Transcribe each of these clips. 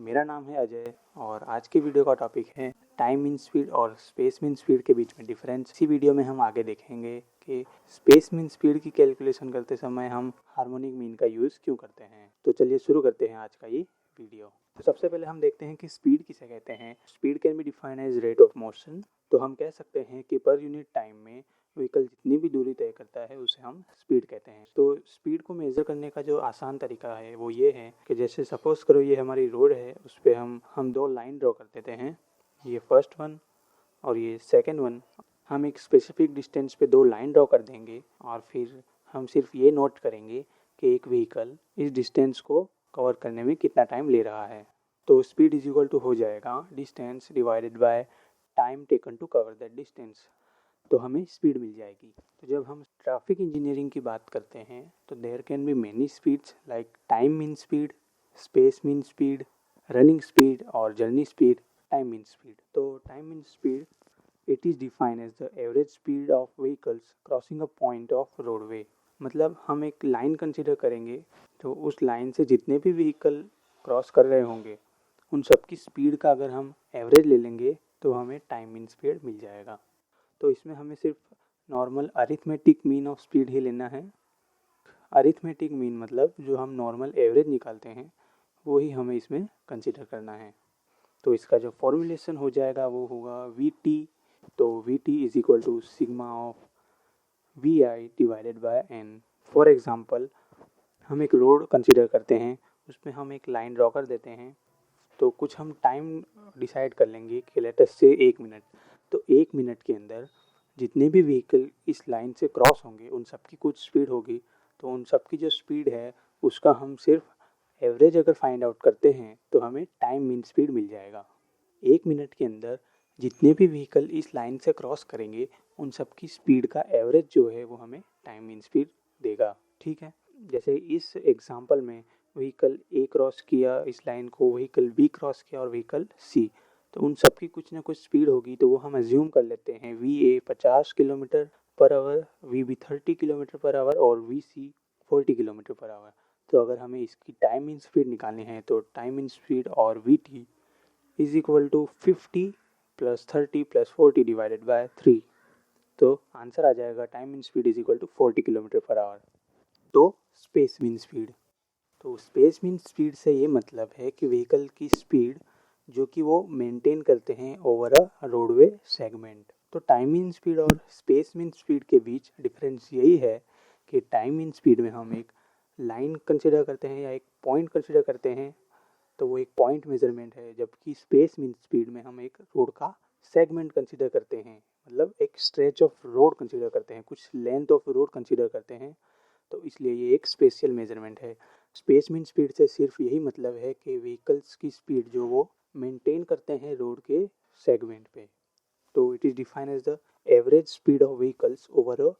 मेरा नाम है अजय और आज की वीडियो का टॉपिक है टाइम मीन स्पीड और स्पेस मीन स्पीड के बीच में डिफरेंस। इसी वीडियो में हम आगे देखेंगे कि स्पेस मीन स्पीड की कैलकुलेशन करते समय हम हार्मोनिक मीन का यूज़ क्यों करते हैं। तो चलिए शुरू करते हैं आज का ये वीडियो। तो सबसे पहले हम देखते हैं कि स्पीड किसे कहते हैं। Speed can be defined as rate of motion. तो हम कह सकते हैं कि पर यूनिट टाइम में व्हीकल जितनी भी दूरी तय करता है उसे हम स्पीड कहते हैं। तो स्पीड को मेज़र करने का जो आसान तरीका है वो ये है कि जैसे सपोज करो ये हमारी रोड है, उस पर हम दो लाइन ड्रॉ कर देते हैं, ये फर्स्ट वन और ये सेकंड वन। हम एक स्पेसिफिक डिस्टेंस पे दो लाइन ड्रॉ कर देंगे और फिर हम सिर्फ ये नोट करेंगे कि एक व्हीकल इस डिस्टेंस को कवर करने में कितना टाइम ले रहा है। तो स्पीड इज इक्वल टू हो जाएगा distance divided by time taken to cover that distance. तो हमें स्पीड मिल जाएगी। तो जब हम ट्रैफिक इंजीनियरिंग की बात करते हैं तो there can be many speeds like time mean speed, space mean speed, running speed और journey speed. Time mean speed, तो time mean speed it is defined as the average speed of vehicles crossing a point of roadway. मतलब हम एक line consider करेंगे, तो उस line से जितने भी व्हीकल क्रॉस कर रहे होंगे उन सबकी स्पीड का अगर हम एवरेज ले लेंगे तो हमें टाइम मीन स्पीड मिल जाएगा। तो इसमें हमें सिर्फ normal arithmetic mean of speed ही लेना है। अरिथमेटिक मीन मतलब जो हम नॉर्मल एवरेज निकालते हैं वो ही हमें इसमें कंसिडर करना है। तो इसका जो फॉर्मूलेशन हो जाएगा वो होगा वी टी। तो V T is equal to sigma of V I divided by N. For example हम एक रोड कंसिडर करते हैं, उसमें हम एक लाइन ड्रॉ कर देते हैं, तो कुछ हम टाइम डिसाइड कर लेंगे कि लेटेस्ट से 1 मिनट। तो 1 मिनट के अंदर जितने भी व्हीकल इस लाइन से क्रॉस होंगे उन सब की कुछ स्पीड होगी। तो उन सब की जो स्पीड है उसका हम सिर्फ एवरेज अगर फाइंड आउट करते हैं तो हमें टाइम मीन स्पीड मिल जाएगा। 1 मिनट के अंदर जितने भी व्हीकल इस लाइन से क्रॉस करेंगे उन सब की स्पीड का एवरेज जो है वो हमें टाइम मीन स्पीड देगा। ठीक है, जैसे इस एग्जांपल में व्हीकल ए क्रॉस किया इस लाइन को, व्हीकल बी क्रॉस किया और व्हीकल सी, तो उन सब की कुछ ना कुछ स्पीड होगी। तो वो हम एज्यूम कर लेते हैं V A 50 kilometre per hour, V B 30 kilometre per hour और V C 40 kilometre per hour. तो अगर हमें इसकी टाइम इन स्पीड निकालनी है तो टाइम इन स्पीड और V T is equal to 50 plus 30 plus 40 divided by 3। तो आंसर आ जाएगा time in speed is equal to 40 kilometre per hour. तो स्पेस मीन स्पीड, तो स्पेस मीन स्पीड से ये मतलब है कि व्हीकल की स्पीड जो कि वो मेंटेन करते हैं ओवर अ रोडवे सेगमेंट। तो टाइम मीन स्पीड और स्पेस मीन स्पीड के बीच डिफरेंस यही है कि टाइम मीन स्पीड में हम एक लाइन कंसिडर करते हैं या एक पॉइंट कंसिडर करते हैं, तो वो एक पॉइंट मेजरमेंट है, जबकि स्पेस मीन स्पीड में हम एक रोड का सेगमेंट कंसिडर करते हैं, मतलब एक स्ट्रेच ऑफ रोड कंसिडर करते हैं, कुछ लेंथ ऑफ रोड कंसिडर करते हैं। तो इसलिए ये एक स्पेशियल मेजरमेंट है। स्पेस मीन स्पीड से सिर्फ यही मतलब है कि व्हीकल्स की स्पीड जो वो मेंटेन करते हैं रोड के सेगमेंट पे। तो it is defined as the average speed of vehicles over a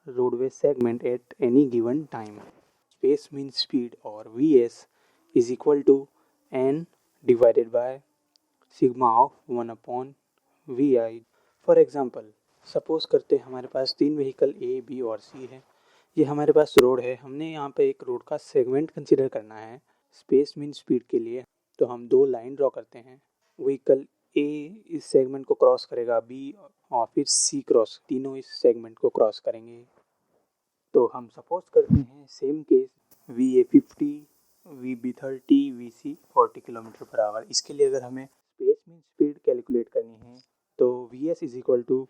roadway segment at any given time. Space mean speed और V S is equal to N divided by sigma of 1/वी I. For example suppose करते हैं हमारे पास 3 vehicle A B और सी है। ये हमारे पास road है, हमने यहाँ पे एक रोड का सेगमेंट कंसिडर करना है स्पेस मीन स्पीड के लिए। तो हम दो लाइन ड्रॉ करते हैं, व्हीकल ए इस सेगमेंट को क्रॉस करेगा, बी और फिर सी क्रॉस, तीनों इस सेगमेंट को क्रॉस करेंगे। तो हम सपोज करते हैं same case V A 50, V B 30, V C 40 kilometre per hour. इसके लिए अगर हमें स्पेस मीन स्पीड कैलकुलेट करनी है तो V S is equal to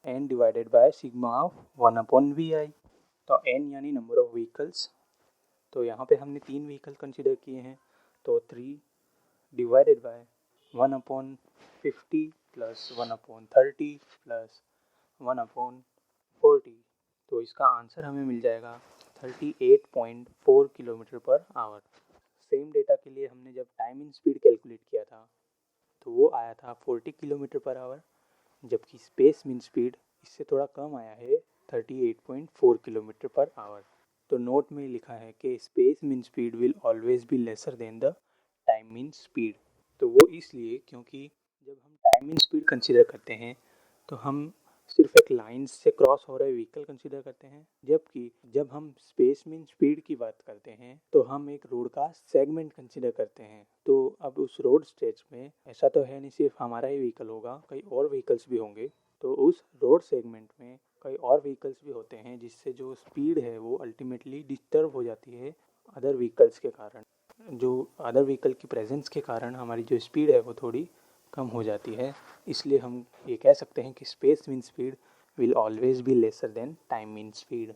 N divided by sigma of 1/वी आई। तो एन यानी नंबर ऑफ व्हीकल्स, तो यहाँ पे हमने 3 व्हीकल कंसिडर किए हैं, तो 3 डिवाइडेड बाय 1/50 प्लस 1/30 प्लस 1/40। तो इसका आंसर हमें मिल जाएगा 38.4 kilometre per our. Same data के लिए हमने जब टाइम इन स्पीड कैलकुलेट किया था तो वो आया था 40 किलोमीटर पर आवर, जबकि स्पेस मीन स्पीड इससे थोड़ा कम आया है 38.4 किलोमीटर पर आवर। तो नोट में लिखा है कि space mean speed will always be lesser then the time mean speed. तो वो इसलिए क्योंकि जब हम टाइम मीन स्पीड कंसिडर करते हैं तो हम सिर्फ एक लाइन से क्रॉस हो रहे व्हीकल कंसीडर करते हैं, जबकि जब हम स्पेस मीन स्पीड की बात करते हैं तो हम एक रोड का सेगमेंट कंसीडर करते हैं। तो अब उस रोड स्ट्रेच में ऐसा तो है नहीं सिर्फ हमारा ही व्हीकल होगा, कई और व्हीकल्स भी होंगे। तो उस रोड सेगमेंट में कई और व्हीकल्स भी होते हैं, जिससे जो स्पीड है वो अल्टीमेटली डिस्टर्ब हो जाती है अदर व्हीकल्स के कारण। जो अदर व्हीकल की प्रेजेंस के कारण हमारी जो स्पीड है वो थोड़ी कम हो जाती है। इसलिए हम ये कह सकते हैं कि space mean speed will always be lesser than time mean speed.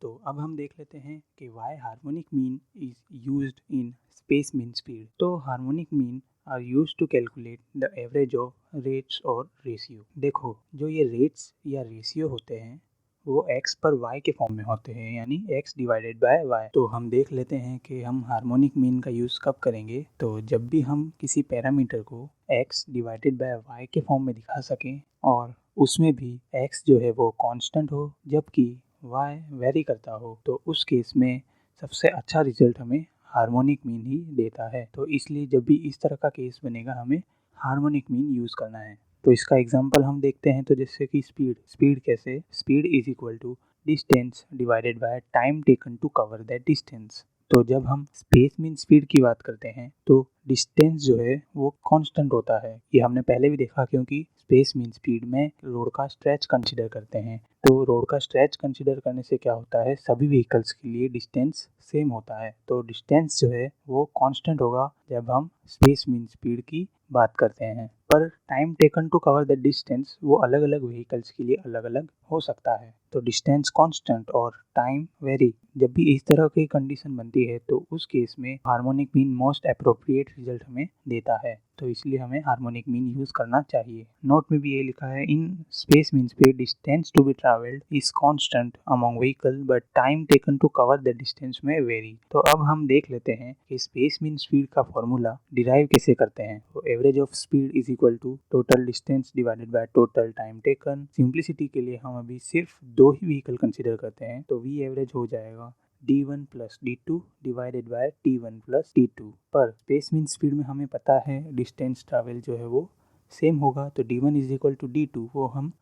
तो अब हम देख लेते हैं कि why harmonic mean is used in space mean speed. तो harmonic mean are use to calculate the average of rates और रेशियो। देखो, जो ये रेट्स या रेशियो होते हैं वो x पर y के फॉर्म में होते हैं, यानी x डिवाइडेड बाय y। तो हम देख लेते हैं कि हम हार्मोनिक मीन का यूज़ कब करेंगे। तो जब भी हम किसी पैरामीटर को x डिवाइडेड बाय y के फॉर्म में दिखा सकें और उसमें भी x जो है वो कांस्टेंट हो जबकि y वेरी करता हो, तो उस केस में सबसे अच्छा रिजल्ट हमें हार्मोनिक मीन ही देता है। तो इसलिए जब भी इस तरह का केस बनेगा हमें हार्मोनिक मीन यूज़ करना है। तो इसका एग्जांपल हम देखते हैं। तो जैसे कि स्पीड कैसे, speed is equal to distance divided by time taken to cover that distance. तो जब हम स्पेस मीन स्पीड की बात करते हैं तो डिस्टेंस जो है वो कांस्टेंट होता है। ये हमने पहले भी देखा, क्योंकि स्पेस मीन स्पीड में रोड का स्ट्रेच कंसीडर करते हैं। तो रोड का स्ट्रेच कंसीडर करने से क्या होता है, सभी व्हीकल्स के लिए डिस्टेंस सेम होता है। तो डिस्टेंस जो है वो कांस्टेंट होगा जब हम स्पेस मीन स्पीड की बात करते हैं। पर time taken to cover the distance वो अलग अलग व्हीकल्स के लिए अलग अलग हो सकता है। तो डिस्टेंस कांस्टेंट और टाइम वेरी, जब भी इस तरह की कंडीशन बनती है तो उस केस में harmonic mean most appropriate result हमें देता है। तो इसलिए हमें हार्मोनिक मीन यूज करना चाहिए। नोट में भी ये लिखा है, in space mean speed distance to be travelled is constant among vehicle but time taken to cover the distance में वेरी। तो अब हम देख लेते हैं कि स्पेस मीन स्पीड का फॉर्मूला डिराइव कैसे करते हैं। तो average of speed is equal to total distance divided by total time taken. Simplicity के लिए हम अभी सिर्फ दो ही व्हीकल कंसीडर करते हैं, तो वी एवरेज हो जाएगा d1 plus d2 divided by t1 plus t2। पर स्पेस मीन स्पीड में हमें पता है डिस्टेंस ट्रैवल जो है वो सेम होगा, तो d1 is equal to d2 वो हम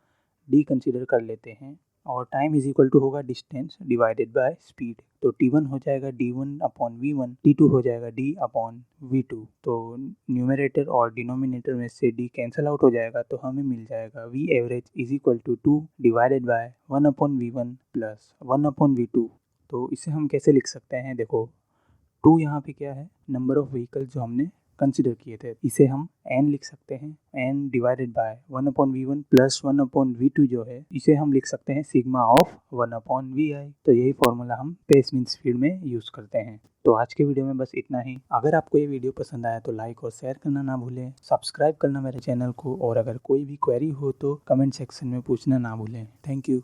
d कंसीडर कर लेते हैं, और टाइम इज इक्वल टू होगा डिस्टेंस डिवाइडेड बाय स्पीड। तो t1 हो जाएगा d1 अपॉन v1, t2 हो जाएगा d अपॉन v2। तो न्यूमरेटर और डिनोमिनेटर में से d कैंसिल आउट हो जाएगा, तो हमें मिल जाएगा v average is equal to 2 divided by 1 upon v1 plus 1 upon v2। तो इसे हम कैसे लिख सकते हैं, देखो 2 यहाँ पे क्या है, नंबर ऑफ व्हीकल जो हमने कंसिडर किए थे, इसे हम n लिख सकते हैं। n divided by 1 upon v1 plus 1 upon v2 जो है इसे हम लिख सकते हैं सिग्मा ऑफ 1 अपॉन vi। तो यही फॉर्मूला हम स्पेस मीन स्पीड में यूज़ करते हैं। तो आज के वीडियो में बस इतना ही। अगर आपको ये वीडियो पसंद आया तो लाइक और शेयर करना ना भूलें, सब्सक्राइब करना मेरे चैनल को, और अगर कोई भी क्वेरी हो तो कमेंट सेक्शन में पूछना ना भूलें। Thank you.